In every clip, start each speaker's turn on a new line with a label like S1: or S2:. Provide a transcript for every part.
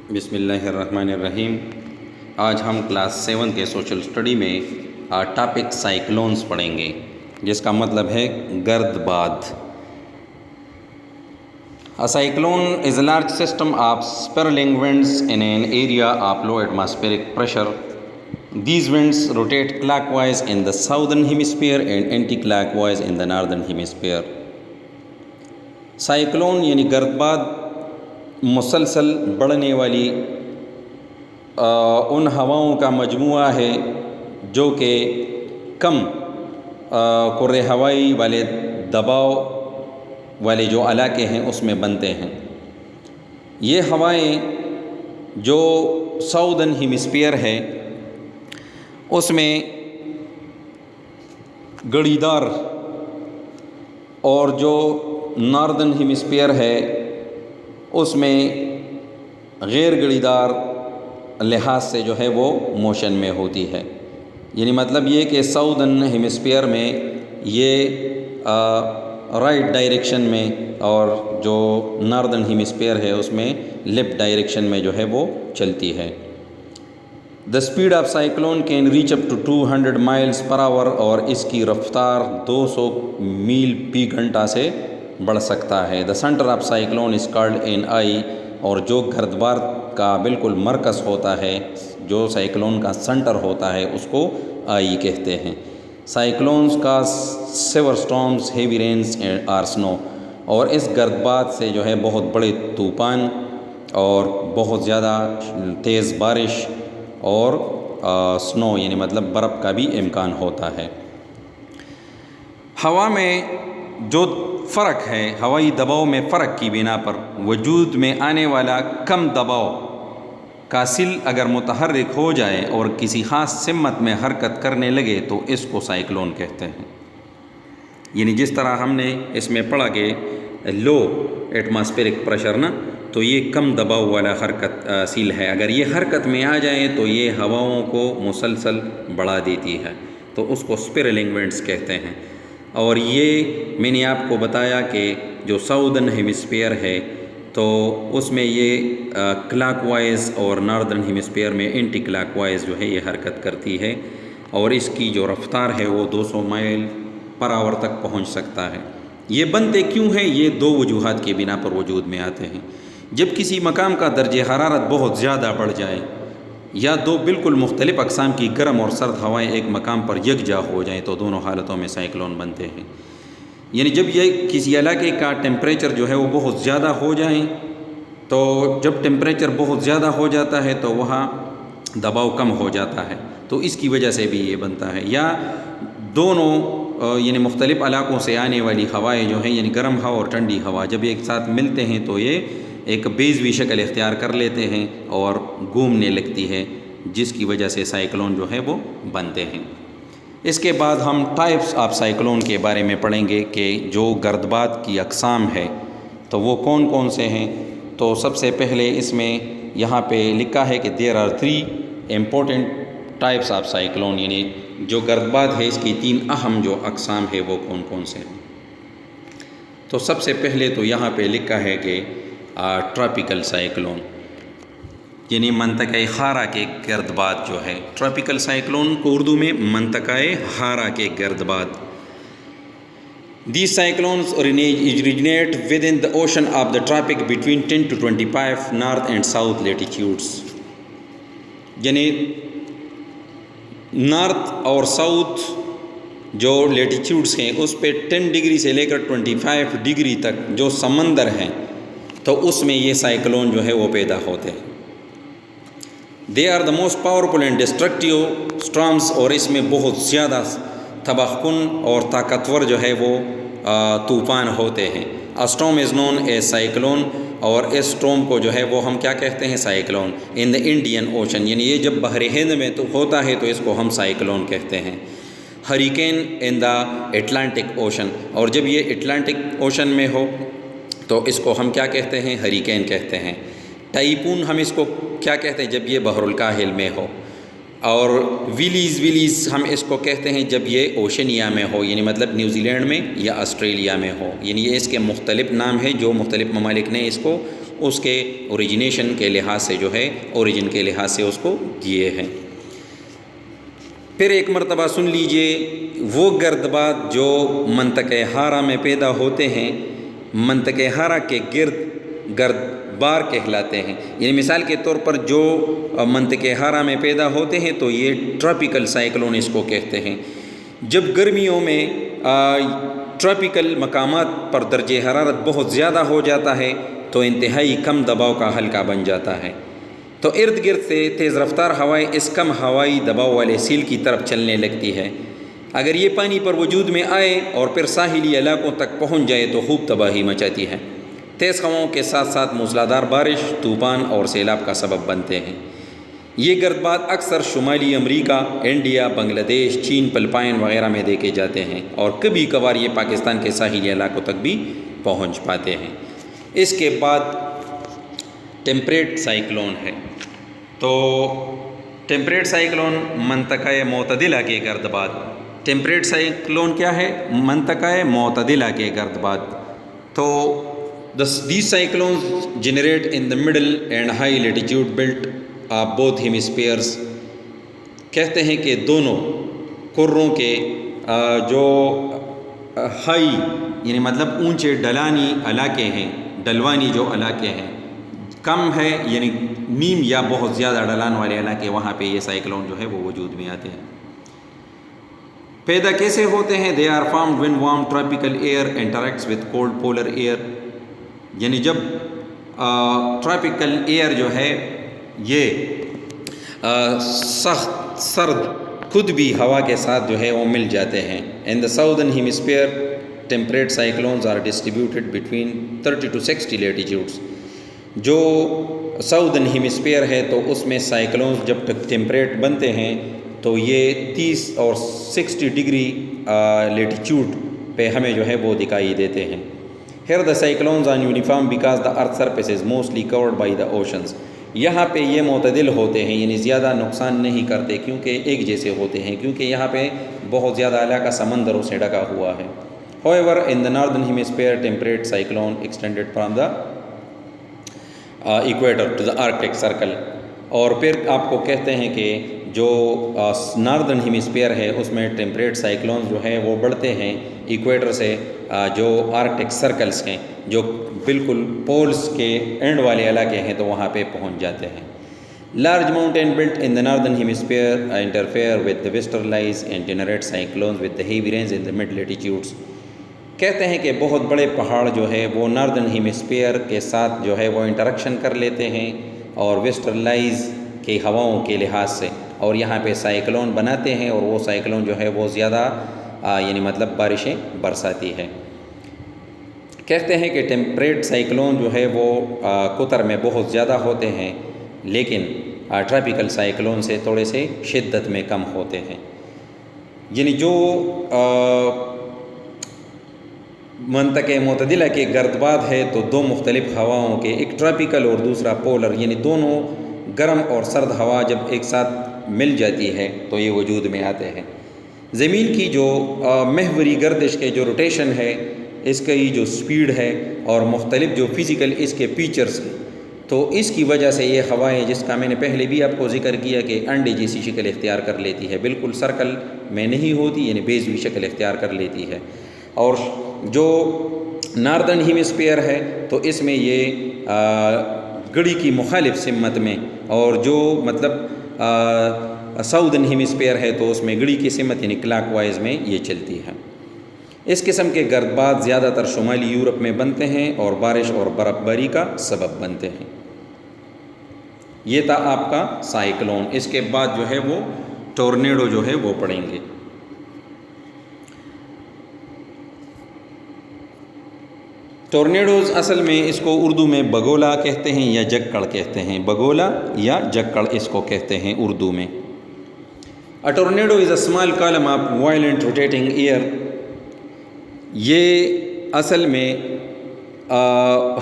S1: بسم اللہ الرحمن الرحیم۔ آج ہم کلاس 7 کے سوشل اسٹڈی میں ٹاپک سائیکلونز پڑھیں گے، جس کا مطلب ہے گرد باد۔ A cyclone is a large system of swirling winds in an area of low atmospheric pressure. These winds rotate clockwise in the southern hemisphere and anti-clockwise in the northern hemisphere. Cyclone یعنی گرد باد مسلسل بڑھنے والی ان ہواؤں کا مجموعہ ہے جو کہ کم کرۂ ہوائی والے دباؤ والے جو علاقے ہیں اس میں بنتے ہیں۔ یہ ہوائیں جو ساؤدرن ہیمسفیئر ہے اس میں گڑی دار اور جو ناردرن ہیمسفیئر ہے اس میں غیر گڑی دار لحاظ سے جو ہے وہ موشن میں ہوتی ہے۔ یعنی مطلب یہ کہ ساؤدرن ہیمسفیئر میں یہ رائٹ ڈائریکشن میں اور جو ناردرن ہیمسفیئر ہے اس میں لیفٹ ڈائریکشن میں جو ہے وہ چلتی ہے۔ The speed of cyclone can reach up to 200 miles per hour اور اس کی رفتار 200 میل فی گھنٹہ سے بڑھ سکتا ہے۔ The center of cyclone is called an eye اور جو گرد باد کا بالکل مرکز ہوتا ہے، جو سائیکلون کا سنٹر ہوتا ہے، اس کو آئی کہتے ہیں۔ سائیکلونز کا سیور اسٹارمز ہیوی رینز اور سنو، اور اس گرد باد سے جو ہے بہت بڑے طوفان اور بہت زیادہ تیز بارش اور سنو یعنی مطلب برف کا بھی امکان ہوتا ہے۔ ہوا میں جو فرق ہے، ہوائی دباؤ میں فرق کی بنا پر وجود میں آنے والا کم دباؤ کا سل اگر متحرک ہو جائے اور کسی خاص سمت میں حرکت کرنے لگے تو اس کو سائیکلون کہتے ہیں۔ یعنی جس طرح ہم نے اس میں پڑھا کہ لو ایٹماسفیرک پریشر نا، تو یہ کم دباؤ والا حرکت سیل ہے، اگر یہ حرکت میں آ جائیں تو یہ ہواؤں کو مسلسل بڑھا دیتی ہے، تو اس کو سپیرلنگ ونڈز کہتے ہیں۔ اور یہ میں نے آپ کو بتایا کہ جو ساؤدرن ہیمسفیئر ہے تو اس میں یہ کلاک وائز اور ناردرن ہیمسفیئر میں اینٹی کلاک وائز جو ہے یہ حرکت کرتی ہے، اور اس کی جو رفتار ہے وہ 200 میل پر آور تک پہنچ سکتا ہے۔ یہ بنتے کیوں ہیں؟ یہ دو وجوہات کی بنا پر وجود میں آتے ہیں۔ جب کسی مقام کا درجہ حرارت بہت زیادہ بڑھ جائے یا دو بالکل مختلف اقسام کی گرم اور سرد ہوائیں ایک مقام پر یکجا ہو جائیں تو دونوں حالتوں میں سائیکلون بنتے ہیں۔ یعنی جب یہ کسی علاقے کا ٹیمپریچر جو ہے وہ بہت زیادہ ہو جائیں، تو جب ٹیمپریچر بہت زیادہ ہو جاتا ہے تو وہاں دباؤ کم ہو جاتا ہے، تو اس کی وجہ سے بھی یہ بنتا ہے۔ یا دونوں یعنی مختلف علاقوں سے آنے والی ہوائیں جو ہیں، یعنی گرم ہوا اور ٹھنڈی ہوا جب ایک ساتھ ملتے ہیں تو یہ ایک بیضوی شکل اختیار کر لیتے ہیں اور گھومنے لگتی ہے، جس کی وجہ سے سائیکلون جو ہے وہ بنتے ہیں۔ اس کے بعد ہم ٹائپس آف سائیکلون کے بارے میں پڑھیں گے کہ جو گرد باد کی اقسام ہے تو وہ کون کون سے ہیں۔ تو سب سے پہلے اس میں یہاں پہ لکھا ہے کہ there are 3 important types of cyclone, یعنی جو گرد باد ہے اس کی 3 اہم جو اقسام ہے وہ کون کون سے ہیں۔ تو سب سے پہلے تو یہاں پہ لکھا ہے کہ ٹراپیکل سائیکلون، یعنی منطقہ خارا کے گرد باد جو ہے۔ ٹراپیکل سائیکلون کو اردو میں منطقہ خارا کے گرد باد۔ These cyclones originate within the ocean of the tropic between 10 to 25 north and south latitudes. یعنی نارتھ اور ساؤتھ جو لیٹیچیوڈس ہیں اس پہ 10 ڈگری سے لے کر 25 ڈگری تک جو سمندر ہیں تو اس میں یہ سائیکلون جو ہے وہ پیدا ہوتے ہیں۔ They are the most powerful and destructive storms، اور اس میں بہت زیادہ تباہ کن اور طاقتور جو ہے وہ طوفان ہوتے ہیں۔ A storm is known as cyclone، اور اس storm کو جو ہے وہ ہم کیا کہتے ہیں؟ Cyclone. In the Indian Ocean، یعنی یہ جب بحر ہند میں تو ہوتا ہے تو اس کو ہم سائیکلون کہتے ہیں۔ Hurricane in the Atlantic Ocean، اور جب یہ اٹلانٹک اوشن میں ہو تو اس کو ہم کیا کہتے ہیں؟ ہریکین کہتے ہیں۔ ٹائپون ہم اس کو کیا کہتے ہیں؟ جب یہ بحر الکاہل میں ہو۔ اور ویلیز ہم اس کو کہتے ہیں جب یہ اوشنیا میں ہو، یعنی مطلب نیوزی لینڈ میں یا آسٹریلیا میں ہو، یعنی یہ اس کے مختلف نام ہیں جو مختلف ممالک نے اس کو اس کے اوریجنیشن کے لحاظ سے جو ہے اوریجن کے لحاظ سے اس کو دیے ہیں۔ پھر ایک مرتبہ سن لیجئے، وہ گردبات جو منطقہ حارہ میں پیدا ہوتے ہیں، منطقہ حارہ کے گرد بار کہلاتے ہیں۔ یعنی مثال کے طور پر جو منطقہ حارہ میں پیدا ہوتے ہیں تو یہ ٹراپیکل سائیکلون اس کو کہتے ہیں۔ جب گرمیوں میں ٹراپیکل مقامات پر درجہ حرارت بہت زیادہ ہو جاتا ہے تو انتہائی کم دباؤ کا حلقہ بن جاتا ہے، تو ارد گرد سے تیز رفتار ہوائیں اس کم ہوائی دباؤ والے سیل کی طرف چلنے لگتی ہے۔ اگر یہ پانی پر وجود میں آئے اور پھر ساحلی علاقوں تک پہنچ جائے تو خوب تباہی مچاتی ہے۔ تیز ہواؤں کے ساتھ ساتھ موسلادھار بارش، طوفان اور سیلاب کا سبب بنتے ہیں۔ یہ گردبات اکثر شمالی امریکہ، انڈیا، بنگلہ دیش، چین، فلپائن وغیرہ میں دیکھے جاتے ہیں اور کبھی کبھار یہ پاکستان کے ساحلی علاقوں تک بھی پہنچ پاتے ہیں۔ اس کے بعد ٹیمپریٹ سائیکلون ہے۔ تو ٹیمپریٹ سائیکلون منطقہ معتدلہ کے گردبات۔ ٹیمپریٹ سائیکلون کیا ہے؟ منطقہ معتدلہ کے گردبات۔ تو these cyclones generate in the middle and high latitude belt of both hemispheres۔ کہتے ہیں کہ دونوں کروں کے جو ہائی یعنی مطلب اونچے ڈلانی علاقے ہیں، ڈلوانی جو علاقے ہیں، کم ہے یعنی نیم یا بہت زیادہ ڈلان والے علاقے، وہاں پہ یہ سائیکلون جو ہے وہ وجود میں آتے ہیں۔ پیدا کیسے ہوتے ہیں؟ they are formed when warm tropical air interacts with cold polar air۔ یعنی جب ٹراپیکل ایئر جو ہے یہ سخت سرد قطبی ہوا کے ساتھ جو ہے وہ مل جاتے ہیں۔ in the southern hemisphere temperate cyclones are distributed between 30 to 60 latitudes۔ جو ساؤدرن ہیمسفیئر ہے تو اس میں سائیکلونز جب تک ٹیمپریٹ بنتے ہیں تو یہ 30 اور 60 ڈگری لیٹیچیوڈ پہ ہمیں جو ہے وہ دکھائی دیتے ہیں۔ Here the cyclones are uniform because the earth's surface is mostly covered by the oceans۔ یہاں پہ یہ معتدل ہوتے ہیں یعنی زیادہ نقصان نہیں کرتے کیونکہ ایک جیسے ہوتے ہیں، کیونکہ یہاں پہ بہت زیادہ علاقہ سمندروں سے ڈھکا ہوا ہے۔ However in the northern hemisphere temperate cyclone extended from the equator to the Arctic Circle۔ اور پھر آپ کو کہتے ہیں کہ جو ناردرن ہیمسفیئر ہے اس میں ٹیمپریٹ سائیکلون جو ہے وہ بڑھتے ہیں ایکویٹر سے جو آرکٹک سرکلز ہیں، جو بالکل پولز کے اینڈ والے علاقے ہیں تو وہاں پہ پہنچ جاتے ہیں۔ Large mountain belt in the northern hemisphere interfere with the westerlies and generate cyclones with the heavy rains in the mid latitudes. کہتے ہیں کہ بہت بڑے پہاڑ جو ہے وہ ناردرن ہیمسفیئر کے ساتھ جو ہے وہ انٹریکشن کر لیتے ہیں اور ویسٹرن لائز کی ہواؤں کے لحاظ سے، اور یہاں پہ سائیکلون بناتے ہیں اور وہ سائیکلون جو ہے وہ زیادہ یعنی مطلب بارشیں برساتی ہے۔ کہتے ہیں کہ ٹیمپریٹ سائیکلون جو ہے وہ قطر میں بہت زیادہ ہوتے ہیں لیکن ٹراپیکل سائیکلون سے تھوڑے سے شدت میں کم ہوتے ہیں۔ یعنی جو منطقہ معتدلہ کے گردبات ہے تو دو مختلف ہواؤں کے، ایک ٹراپیکل اور دوسرا پولر، یعنی دونوں گرم اور سرد ہوا جب ایک ساتھ مل جاتی ہے تو یہ وجود میں آتے ہیں۔ زمین کی جو محوری گردش کے جو روٹیشن ہے، اس کی جو سپیڈ ہے اور مختلف جو فزیکل اس کے فیچرز ہیں، تو اس کی وجہ سے یہ ہوائیں، جس کا میں نے پہلے بھی آپ کو ذکر کیا کہ انڈے جیسی شکل اختیار کر لیتی ہے، بالکل سرکل میں نہیں ہوتی، یعنی بیضوی شکل اختیار کر لیتی ہے۔ اور جو ناردرن ہیمسفیئر ہے تو اس میں یہ گھڑی کی مخالف سمت میں، اور جو مطلب ساؤدرن ہیمسفیئر ہے تو اس میں گھڑی کی سمت یعنی کلاک وائز میں یہ چلتی ہے۔ اس قسم کے گردبات زیادہ تر شمالی یورپ میں بنتے ہیں اور بارش اور برف باری کا سبب بنتے ہیں۔ یہ تھا آپ کا سائیکلون۔ اس کے بعد جو ہے وہ ٹورنیڈو جو ہے وہ پڑھیں گے۔ ٹورنیڈوز اصل میں اس کو اردو میں بگولا کہتے ہیں یا جکڑ کہتے ہیں، بگولا یا جکڑ اس کو کہتے ہیں اردو میں۔ A tornado is a small column of violent rotating air۔ یہ اصل میں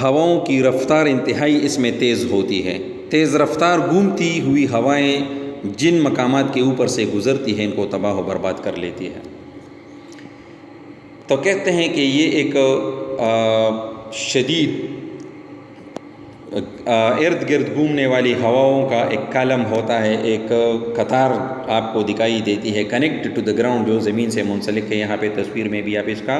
S1: ہواؤں کی رفتار انتہائی اس میں تیز ہوتی ہے۔ تیز رفتار گھومتی ہوئی ہوائیں جن مقامات کے اوپر سے گزرتی ہیں ان کو تباہ و برباد کر لیتی ہے۔ تو کہتے ہیں کہ یہ ایک شدید ارد گرد گھومنے والی ہواؤں کا ایک کالم ہوتا ہے، ایک قطار آپ کو دکھائی دیتی ہے کنیکٹ ٹو دا گراؤنڈ، جو زمین سے منسلک ہے. یہاں پہ تصویر میں بھی آپ اس کا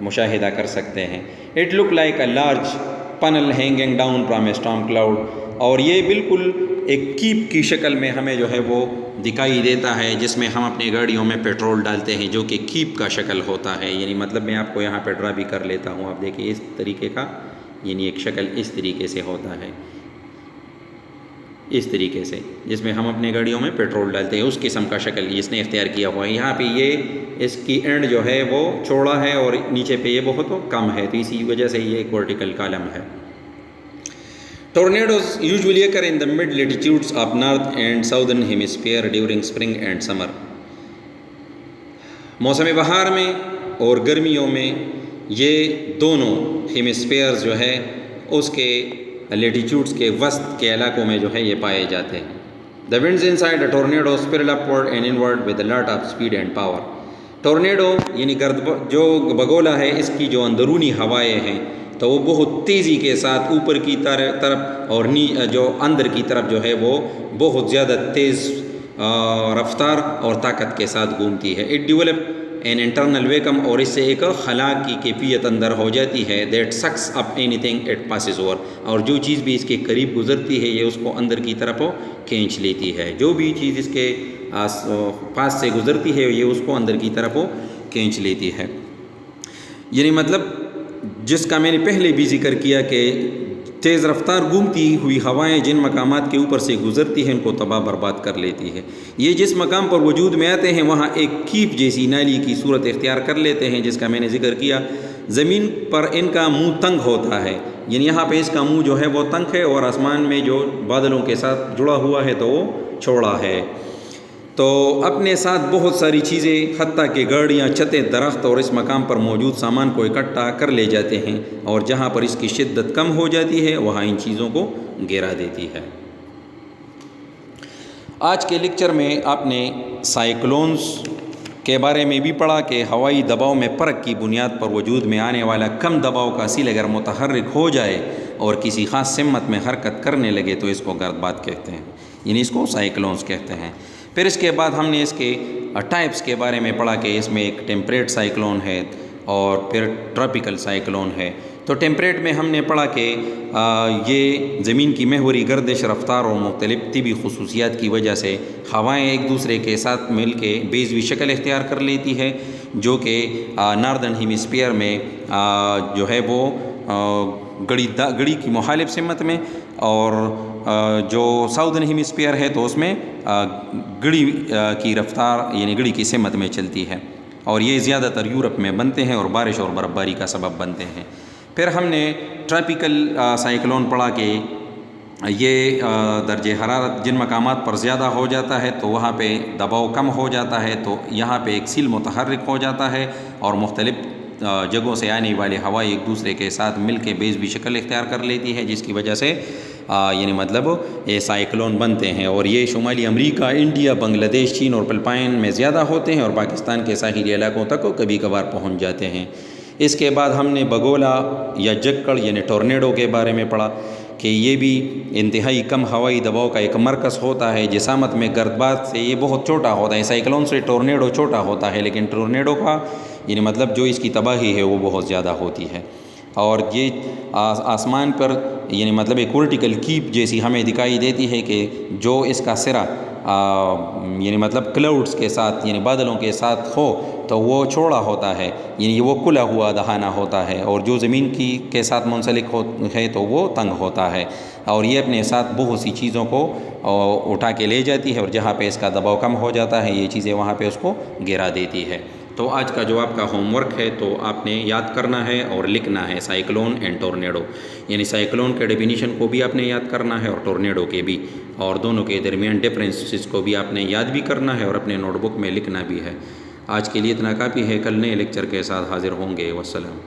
S1: مشاہدہ کر سکتے ہیں. It look like a large funnel hanging down from a storm cloud, اور یہ بالکل ایک کیپ کی شکل میں ہمیں جو ہے وہ دکھائی دیتا ہے، جس میں ہم اپنی گاڑیوں میں پیٹرول ڈالتے ہیں، جو کہ کیپ کا شکل ہوتا ہے. یعنی مطلب میں آپ کو یہاں پہ ڈرا بھی کر لیتا ہوں، آپ دیکھیں اس طریقے کا، یعنی ایک شکل اس طریقے سے ہوتا ہے، اس طریقے سے، جس میں ہم اپنے گاڑیوں میں پیٹرول ڈالتے ہیں، اس قسم کا شکل اس نے اختیار کیا ہوا ہے. یہاں پہ یہ اس کی اینڈ جو ہے وہ چوڑا ہے اور نیچے پہ یہ بہت کم ہے، تو اسی وجہ سے یہ ایک ورٹیکل کالم ہے. Tornadoes usually occur in the mid latitudes of north and southern hemisphere during spring and summer. موسم بہار میں اور گرمیوں میں یہ دونوں ہیمسفیئرز جو ہے اس کے لیٹیچیوڈز کے وسط کے علاقوں میں جو ہے یہ پائے جاتے ہیں. The winds inside a tornado spiral upward and inward with a lot of speed and power. Tornado یعنی جو بگولا ہے، اس کی جو اندرونی ہوائیں ہیں تو وہ بہت تیزی کے ساتھ اوپر کی طرف اور جو اندر کی طرف جو ہے وہ بہت زیادہ تیز رفتار اور طاقت کے ساتھ گھومتی ہے. It develop an internal vacuum, اور اس سے ایک خلا کی کیفیت اندر ہو جاتی ہے. That six up any thing it passes over, اور جو چیز بھی اس کے قریب گزرتی ہے یہ اس کو اندر کی طرف کھینچ لیتی ہے. جو بھی چیز اس کے پاس سے گزرتی ہے یہ اس کو اندر کی طرف کھینچ لیتی ہے. یعنی مطلب جس کا میں نے پہلے بھی ذکر کیا کہ تیز رفتار گھومتی ہوئی ہوائیں جن مقامات کے اوپر سے گزرتی ہیں ان کو تباہ برباد کر لیتی ہے. یہ جس مقام پر وجود میں آتے ہیں وہاں ایک کیپ جیسی نالی کی صورت اختیار کر لیتے ہیں، جس کا میں نے ذکر کیا. زمین پر ان کا منہ تنگ ہوتا ہے، یعنی یہاں پہ اس کا منہ جو ہے وہ تنگ ہے، اور آسمان میں جو بادلوں کے ساتھ جڑا ہوا ہے تو وہ چوڑا ہے. تو اپنے ساتھ بہت ساری چیزیں، حتیٰ کہ گاڑیاں، چھتیں، درخت اور اس مقام پر موجود سامان کو اکٹھا کر لے جاتے ہیں، اور جہاں پر اس کی شدت کم ہو جاتی ہے وہاں ان چیزوں کو گرا دیتی ہے. آج کے لیکچر میں آپ نے سائیکلونز کے بارے میں بھی پڑھا کہ ہوائی دباؤ میں فرق کی بنیاد پر وجود میں آنے والا کم دباؤ کا سیل اگر متحرک ہو جائے اور کسی خاص سمت میں حرکت کرنے لگے تو اس کو گردباد کہتے ہیں، یعنی اس کو سائیکلونز کہتے ہیں. پھر اس کے بعد ہم نے اس کے ٹائپس کے بارے میں پڑھا کہ اس میں ایک ٹیمپریٹ سائیکلون ہے اور پھر ٹراپیکل سائیکلون ہے. تو ٹیمپریٹ میں ہم نے پڑھا کہ یہ زمین کی محوری گردش، رفتار اور مختلف طبی خصوصیات کی وجہ سے ہوائیں ایک دوسرے کے ساتھ مل کے بیضوی شکل اختیار کر لیتی ہے، جو کہ ناردرن ہیمسفیئر میں جو ہے وہ گڑی کی مخالف سمت میں، اور جو ساؤدرن ہیمسفیئر ہے تو اس میں گڑی کی رفتار یعنی گڑی کی سمت میں چلتی ہے، اور یہ زیادہ تر یورپ میں بنتے ہیں اور بارش اور برف باری کا سبب بنتے ہیں. پھر ہم نے ٹراپیکل سائیکلون پڑھا کہ یہ درجہ حرارت جن مقامات پر زیادہ ہو جاتا ہے تو وہاں پہ دباؤ کم ہو جاتا ہے، تو یہاں پہ ایک سیل متحرک ہو جاتا ہے اور مختلف جگہوں سے آنے والے ہوا ایک دوسرے کے ساتھ مل کے بیضوی شکل اختیار کر لیتی ہے، جس کی وجہ سے یعنی مطلب یہ سائیکلون بنتے ہیں. اور یہ شمالی امریکہ، انڈیا، بنگلہ دیش، چین اور فلپائن میں زیادہ ہوتے ہیں اور پاکستان کے ساحلی علاقوں تک کبھی کبھار پہنچ جاتے ہیں. اس کے بعد ہم نے بگولا یا جکڑ یعنی ٹورنیڈو کے بارے میں پڑھا کہ یہ بھی انتہائی کم ہوائی دباؤ کا ایک مرکز ہوتا ہے. جسامت میں گردباد سے یہ بہت چھوٹا ہوتا ہے، سائیکلون سے ٹورنیڈو چھوٹا ہوتا ہے، لیکن ٹورنیڈو کا یعنی مطلب جو اس کی تباہی ہے وہ بہت زیادہ ہوتی ہے. اور یہ آسمان پر یعنی مطلب ایک ورٹیکل کیپ جیسی ہمیں دکھائی دیتی ہے کہ جو اس کا سرا یعنی مطلب کلاؤڈز کے ساتھ یعنی بادلوں کے ساتھ ہو تو وہ چوڑا ہوتا ہے، یعنی وہ کھلا ہوا دہانہ ہوتا ہے، اور جو زمین کے ساتھ منسلک ہے تو وہ تنگ ہوتا ہے، اور یہ اپنے ساتھ بہت سی چیزوں کو اٹھا کے لے جاتی ہے، اور جہاں پہ اس کا دباؤ کم ہو جاتا ہے یہ چیزیں وہاں پہ اس کو گرا دیتی ہے. تو آج کا جو آپ کا ہوم ورک ہے تو آپ نے یاد کرنا ہے اور لکھنا ہے سائیکلون اینڈ ٹورنیڈو، یعنی سائیکلون کے ڈیفینیشن کو بھی آپ نے یاد کرنا ہے اور ٹورنیڈو کے بھی، اور دونوں کے درمیان ڈفرینسز کو بھی آپ نے یاد بھی کرنا ہے اور اپنے نوٹ بک میں لکھنا بھی ہے. آج کے لیے اتنا کافی ہے، کل نئے لیکچر کے ساتھ حاضر ہوں گے. والسلام.